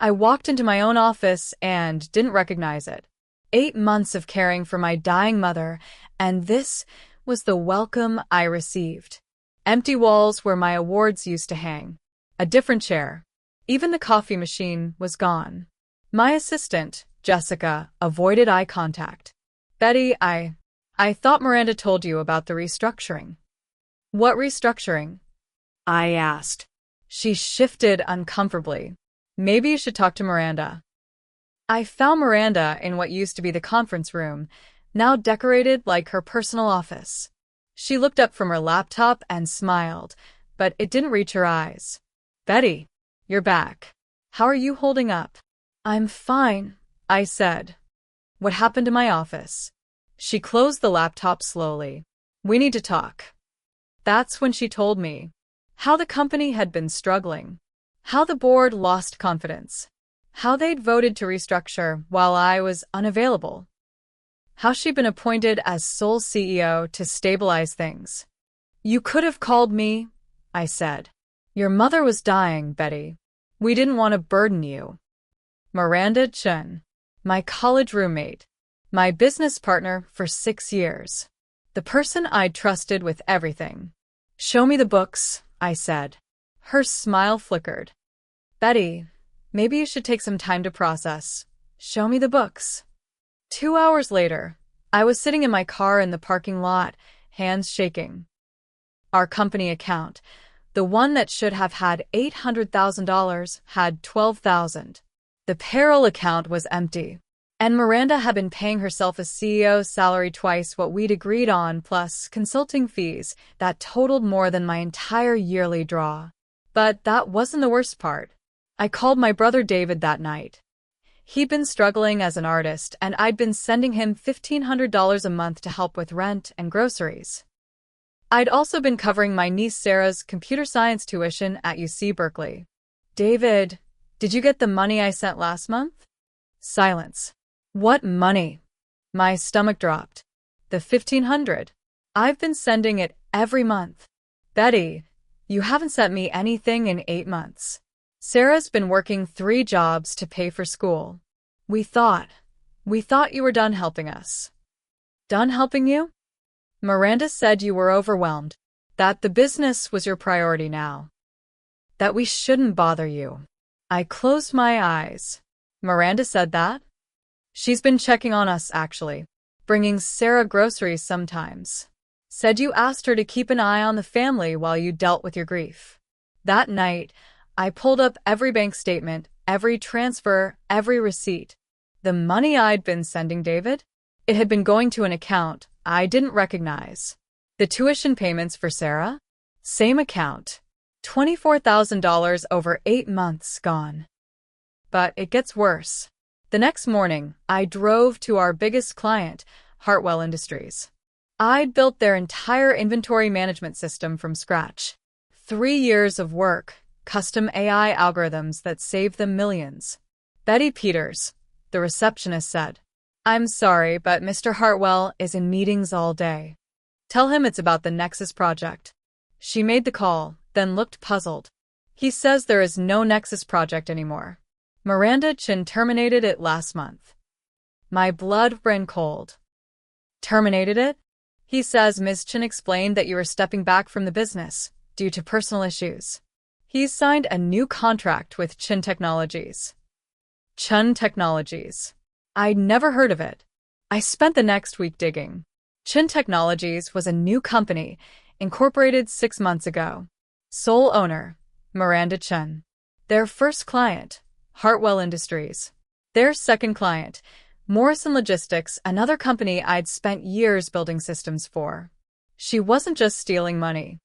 I walked into my own office and didn't recognize it. 8 months of caring for my dying mother, and this was the welcome I received. Empty walls where my awards used to hang. A different chair. Even the coffee machine was gone. My assistant, Jessica, avoided eye contact. Betty, I thought Miranda told you about the restructuring. What restructuring? I asked. She shifted uncomfortably. Maybe you should talk to Miranda. I found Miranda in what used to be the conference room, now decorated like her personal office. She looked up from her laptop and smiled, but it didn't reach her eyes. Betty, you're back. How are you holding up? I'm fine, I said. What happened to my office? She closed the laptop slowly. We need to talk. That's when she told me how the company had been struggling, how the board lost confidence, how they'd voted to restructure while I was unavailable, how she'd been appointed as sole CEO to stabilize things. You could have called me, I said. Your mother was dying, Betty. We didn't want to burden you. Miranda Chen, my college roommate, my business partner for 6 years, the person I'd trusted with everything. Show me the books, I said. Her smile flickered. Betty, maybe you should take some time to process. Show me the books. 2 hours later, I was sitting in my car in the parking lot, hands shaking. Our company account, the one that should have had $800,000, had $12,000. The payroll account was empty. And Miranda had been paying herself a CEO's salary twice what we'd agreed on, plus consulting fees that totaled more than my entire yearly draw. But that wasn't the worst part. I called my brother David that night. He'd been struggling as an artist, and I'd been sending him $1,500 a month to help with rent and groceries. I'd also been covering my niece Sarah's computer science tuition at UC Berkeley. David, did you get the money I sent last month? Silence. What money? My stomach dropped. The $1,500. I've been sending it every month. Betty, you haven't sent me anything in 8 months. Sarah's been working 3 jobs to pay for school. We thought you were done helping us. Done helping you? Miranda said you were overwhelmed, that the business was your priority now, that we shouldn't bother you. I closed my eyes. Miranda said that? She's been checking on us, actually, bringing Sarah groceries sometimes. Said you asked her to keep an eye on the family while you dealt with your grief. That night, I pulled up every bank statement, every transfer, every receipt. The money I'd been sending David? It had been going to an account I didn't recognize. The tuition payments for Sarah? Same account. $24,000 over 8 months gone. But it gets worse. The next morning, I drove to our biggest client, Hartwell Industries. I'd built their entire inventory management system from scratch. 3 years of work, custom AI algorithms that saved them millions. Betty Peters, the receptionist, said, I'm sorry, but Mr. Hartwell is in meetings all day. Tell him it's about the Nexus project. She made the call, then looked puzzled. He says there is no Nexus project anymore. Miranda Chen terminated it last month. My blood ran cold. Terminated it? He says Ms. Chen explained that you were stepping back from the business due to personal issues. He's signed a new contract with Chen Technologies. Chen Technologies. I'd never heard of it. I spent the next week digging. Chen Technologies was a new company, incorporated 6 months ago. Sole owner, Miranda Chen. Their first client, Hartwell Industries. Their second client, Morrison Logistics, another company I'd spent years building systems for. She wasn't just stealing money.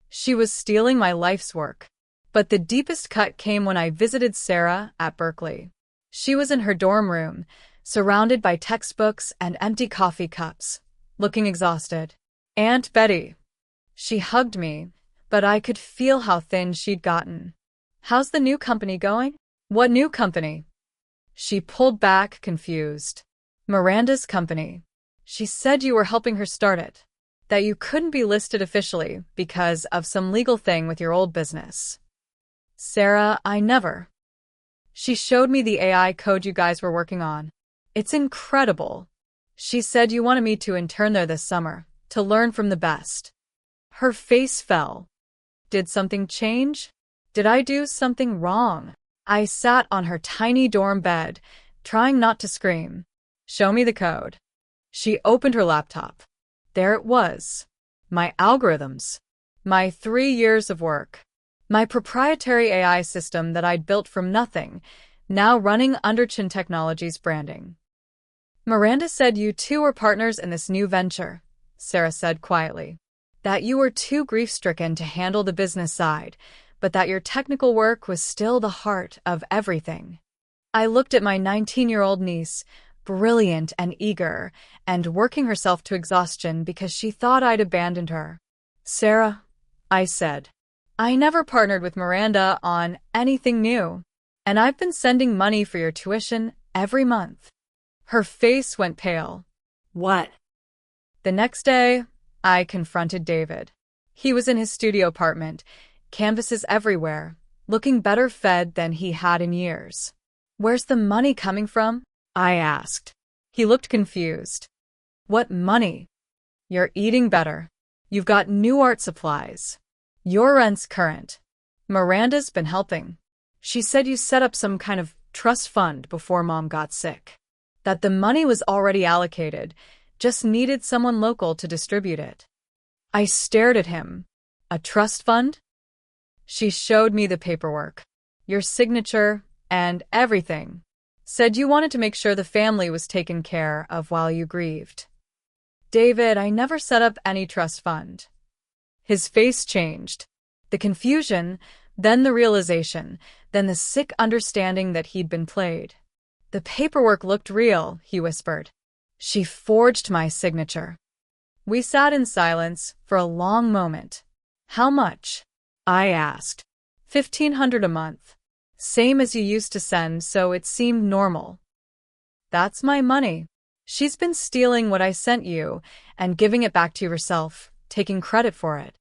She was stealing my life's work. But the deepest cut came when I visited Sarah at Berkeley. She was in her dorm room, surrounded by textbooks and empty coffee cups, looking exhausted. Aunt Betty. She hugged me, but I could feel how thin she'd gotten. How's the new company going? What new company? She pulled back, confused. Miranda's company. She said you were helping her start it. That you couldn't be listed officially because of some legal thing with your old business. Sarah, I never. She showed me the AI code you guys were working on. It's incredible. She said you wanted me to intern there this summer, to learn from the best. Her face fell. Did something change? Did I do something wrong? I sat on her tiny dorm bed, trying not to scream. Show me the code. She opened her laptop. There it was. My algorithms. My 3 years of work. My proprietary AI system that I'd built from nothing, now running under Chin Technologies branding. Miranda said you two were partners in this new venture, Sarah said quietly. That you were too grief-stricken to handle the business side, but that your technical work was still the heart of everything. I looked at my 19-year-old niece, brilliant and eager, and working herself to exhaustion because she thought I'd abandoned her. Sarah, I said, I never partnered with Miranda on anything new, and I've been sending money for your tuition every month. Her face went pale. What? The next day, I confronted David. He was in his studio apartment, canvases everywhere, looking better fed than he had in years. Where's the money coming from? I asked. He looked confused. What money? You're eating better. You've got new art supplies. Your rent's current. Miranda's been helping. She said you set up some kind of trust fund before Mom got sick. That the money was already allocated, just needed someone local to distribute it. I stared at him. A trust fund? She showed me the paperwork. Your signature and everything. Said you wanted to make sure the family was taken care of while you grieved. David, I never set up any trust fund. His face changed. The confusion, then the realization, then the sick understanding that he'd been played. The paperwork looked real, he whispered. She forged my signature. We sat in silence for a long moment. How much? I asked. $1,500 a month. Same as you used to send, so it seemed normal. That's my money. She's been stealing what I sent you and giving it back to you herself, taking credit for it.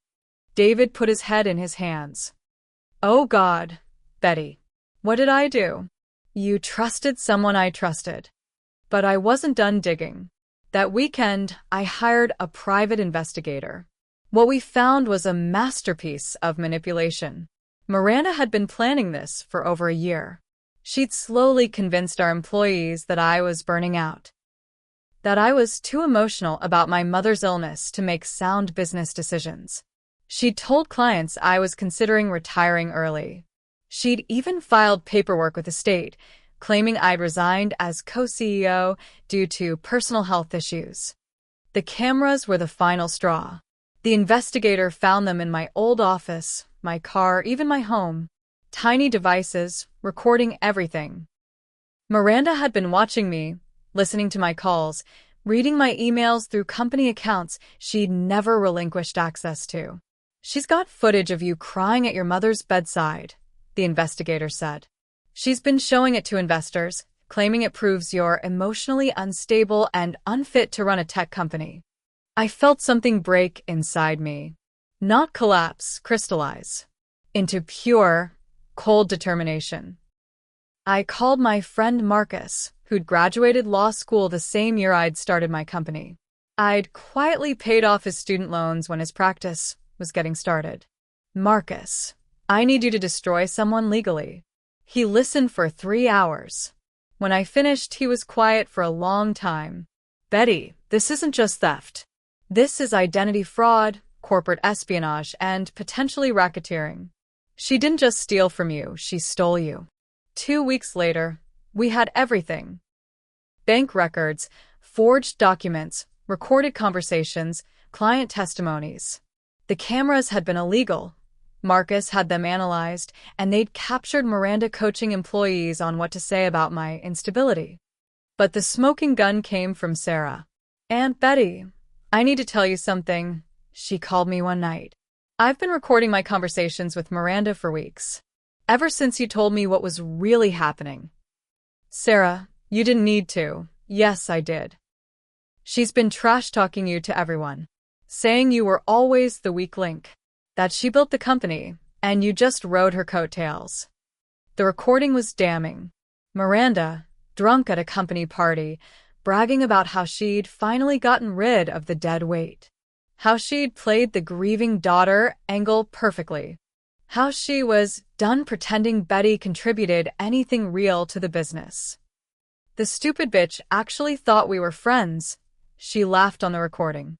David put his head in his hands. Oh God, Betty. What did I do? You trusted someone I trusted. But I wasn't done digging. That weekend, I hired a private investigator. What we found was a masterpiece of manipulation. Miranda had been planning this for over a year. She'd slowly convinced our employees that I was burning out. That I was too emotional about my mother's illness to make sound business decisions. She'd told clients I was considering retiring early. She'd even filed paperwork with the state, claiming I'd resigned as co-CEO due to personal health issues. The cameras were the final straw. The investigator found them in my old office, my car, even my home. Tiny devices, recording everything. Miranda had been watching me, listening to my calls, reading my emails through company accounts she'd never relinquished access to. She's got footage of you crying at your mother's bedside, the investigator said. She's been showing it to investors, claiming it proves you're emotionally unstable and unfit to run a tech company. I felt something break inside me. Not collapse, crystallize. Into pure, cold determination. I called my friend Marcus, who'd graduated law school the same year I'd started my company. I'd quietly paid off his student loans when his practice was getting started. Marcus, I need you to destroy someone legally. He listened for 3 hours. When I finished, he was quiet for a long time. Betty, this isn't just theft. This is identity fraud, corporate espionage, and potentially racketeering. She didn't just steal from you, she stole you. 2 weeks later, we had everything. Bank records, forged documents, recorded conversations, client testimonies. The cameras had been illegal. Marcus had them analyzed, and they'd captured Miranda coaching employees on what to say about my instability. But the smoking gun came from Sarah. Aunt Betty, I need to tell you something, she called me one night. I've been recording my conversations with Miranda for weeks. Ever since you told me what was really happening. Sarah, you didn't need to. Yes, I did. She's been trash-talking you to everyone, saying you were always the weak link, that she built the company, and you just rode her coattails. The recording was damning. Miranda, drunk at a company party, bragging about how she'd finally gotten rid of the dead weight. How she'd played the grieving daughter angle perfectly. How she was done pretending Betty contributed anything real to the business. The stupid bitch actually thought we were friends. She laughed on the recording.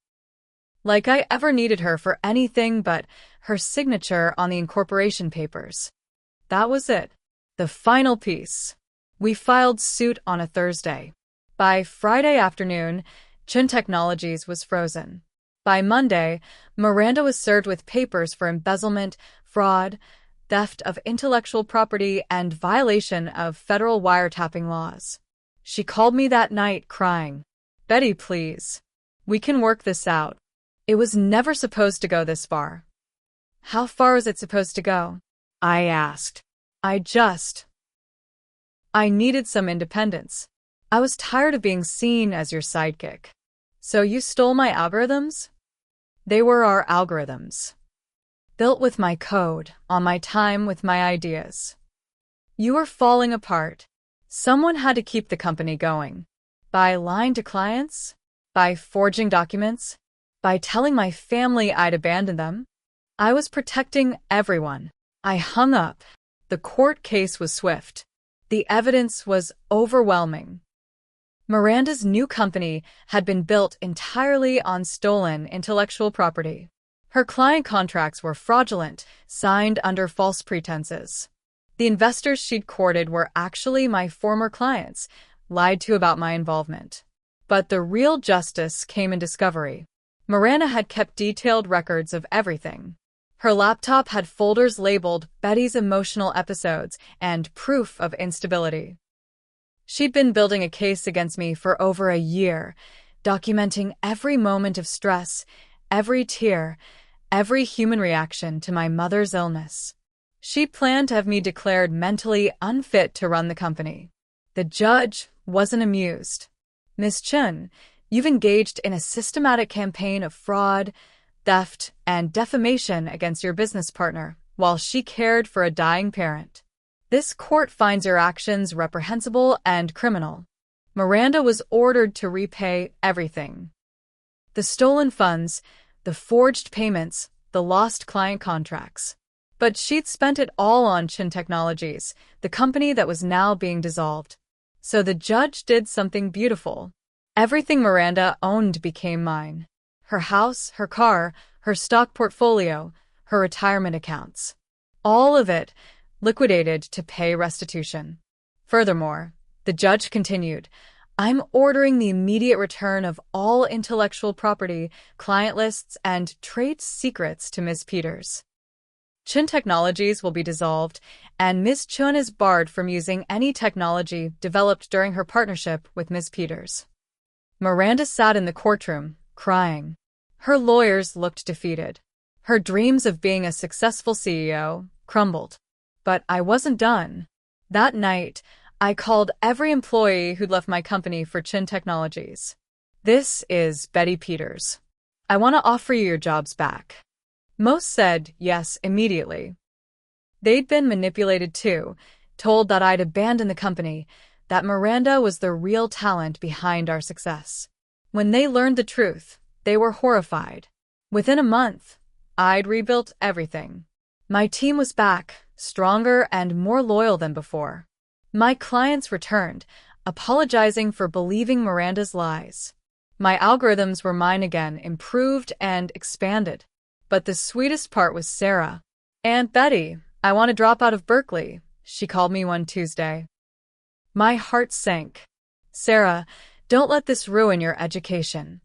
Like I ever needed her for anything but her signature on the incorporation papers. That was it. The final piece. We filed suit on a Thursday. By Friday afternoon, Chin Technologies was frozen. By Monday, Miranda was served with papers for embezzlement, fraud, theft of intellectual property, and violation of federal wiretapping laws. She called me that night crying, "Betty, please. We can work this out. It was never supposed to go this far." How far was it supposed to go? I asked. I needed some independence. I was tired of being seen as your sidekick. So you stole my algorithms? They were our algorithms. Built with my code, on my time with my ideas. You were falling apart. Someone had to keep the company going. By lying to clients? By forging documents? By telling my family I'd abandon them? I was protecting everyone. I hung up. The court case was swift. The evidence was overwhelming. Miranda's new company had been built entirely on stolen intellectual property. Her client contracts were fraudulent, signed under false pretenses. The investors she'd courted were actually my former clients, lied to about my involvement. But the real justice came in discovery. Miranda had kept detailed records of everything. Her laptop had folders labeled Betty's emotional episodes and proof of instability. She'd been building a case against me for over a year, documenting every moment of stress, every tear, every human reaction to my mother's illness. She planned to have me declared mentally unfit to run the company. The judge wasn't amused. "Miss Chen, you've engaged in a systematic campaign of fraud, theft, and defamation against your business partner while she cared for a dying parent. This court finds your actions reprehensible and criminal." Miranda was ordered to repay everything. The stolen funds, the forged payments, the lost client contracts. But she'd spent it all on Chin Technologies, the company that was now being dissolved. So the judge did something beautiful. Everything Miranda owned became mine. Her house, her car, her stock portfolio, her retirement accounts. All of it liquidated to pay restitution. Furthermore, the judge continued, "I'm ordering the immediate return of all intellectual property, client lists, and trade secrets to Ms. Peters. Chin Technologies will be dissolved, and Ms. Chun is barred from using any technology developed during her partnership with Ms. Peters." Miranda sat in the courtroom, crying. Her lawyers looked defeated. Her dreams of being a successful CEO crumbled. But I wasn't done. That night, I called every employee who'd left my company for Chin Technologies. "This is Betty Peters. I want to offer you your jobs back." Most said yes immediately. They'd been manipulated too, told that I'd abandoned the company, that Miranda was the real talent behind our success. When they learned the truth, they were horrified. Within a month, I'd rebuilt everything. My team was back, stronger and more loyal than before. My clients returned, apologizing for believing Miranda's lies. My algorithms were mine again, improved and expanded. But the sweetest part was Sarah. "Aunt Betty, I want to drop out of Berkeley," she called me one Tuesday. My heart sank. "Sarah, don't let this ruin your education."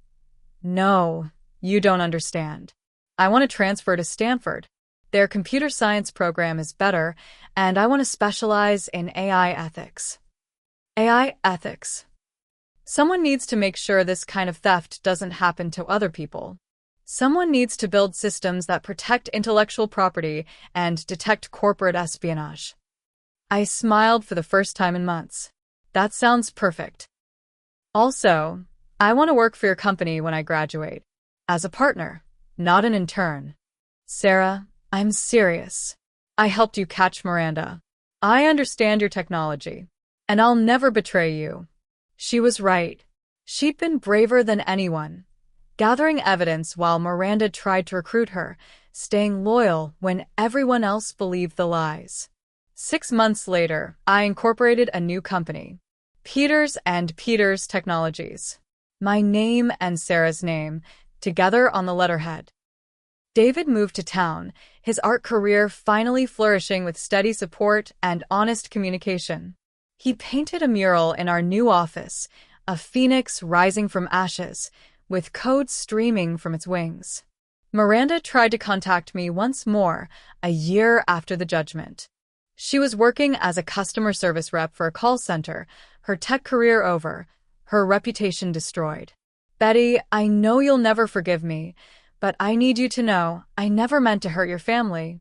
"No, you don't understand. I want to transfer to Stanford. Their computer science program is better, and I want to specialize in AI ethics." AI ethics. Someone needs to make sure this kind of theft doesn't happen to other people. Someone needs to build systems that protect intellectual property and detect corporate espionage. I smiled for the first time in months. That sounds perfect. Also, I want to work for your company when I graduate. As a partner, not an intern. Sarah, I'm serious. I helped you catch Miranda. I understand your technology, and I'll never betray you. She was right. She'd been braver than anyone, gathering evidence while Miranda tried to recruit her, staying loyal when everyone else believed the lies. 6 months later, I incorporated a new company, Peters and Peters Technologies. My name and Sarah's name, together on the letterhead. David moved to town, his art career finally flourishing with steady support and honest communication. He painted a mural in our new office, a phoenix rising from ashes, with code streaming from its wings. Miranda tried to contact me once more, a year after the judgment. She was working as a customer service rep for a call center, her tech career over, her reputation destroyed. Betty, I know you'll never forgive me, but I need you to know I never meant to hurt your family.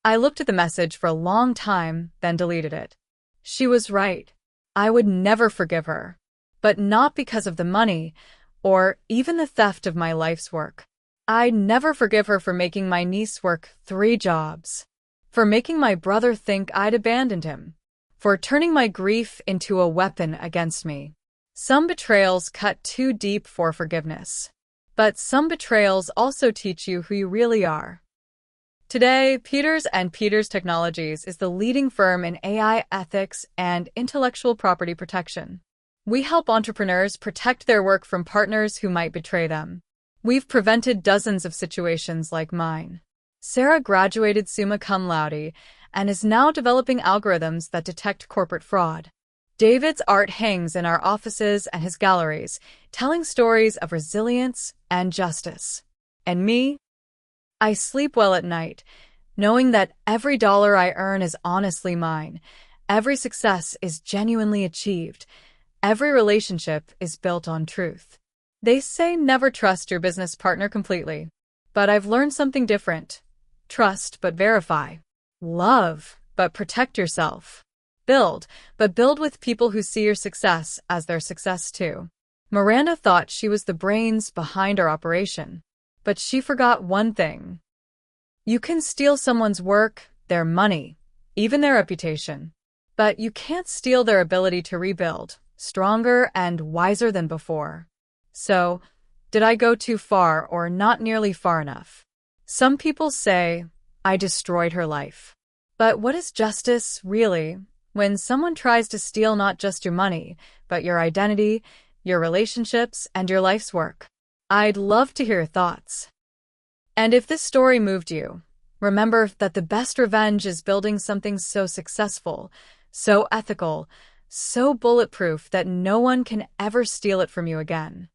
I looked at the message for a long time, then deleted it. She was right. I would never forgive her. But not because of the money, or even the theft of my life's work. I'd never forgive her for making my niece work 3 jobs. For making my brother think I'd abandoned him. For turning my grief into a weapon against me. Some betrayals cut too deep for forgiveness. But some betrayals also teach you who you really are. Today, Peters and Peters Technologies is the leading firm in AI ethics and intellectual property protection. We help entrepreneurs protect their work from partners who might betray them. We've prevented dozens of situations like mine. Sarah graduated summa cum laude and is now developing algorithms that detect corporate fraud. David's art hangs in our offices and his galleries, telling stories of resilience and justice. And me? I sleep well at night, knowing that every dollar I earn is honestly mine, every success is genuinely achieved, every relationship is built on truth. They say never trust your business partner completely, but I've learned something different. Trust but verify. Love but protect yourself. Build, but build with people who see your success as their success too. Miranda thought she was the brains behind our operation, but she forgot one thing. You can steal someone's work, their money, even their reputation, but you can't steal their ability to rebuild, stronger and wiser than before. So, did I go too far or not nearly far enough? Some people say, I destroyed her life. But what is justice, really, when someone tries to steal not just your money, but your identity, your relationships, and your life's work? I'd love to hear your thoughts. And if this story moved you, remember that the best revenge is building something so successful, so ethical, so bulletproof that no one can ever steal it from you again.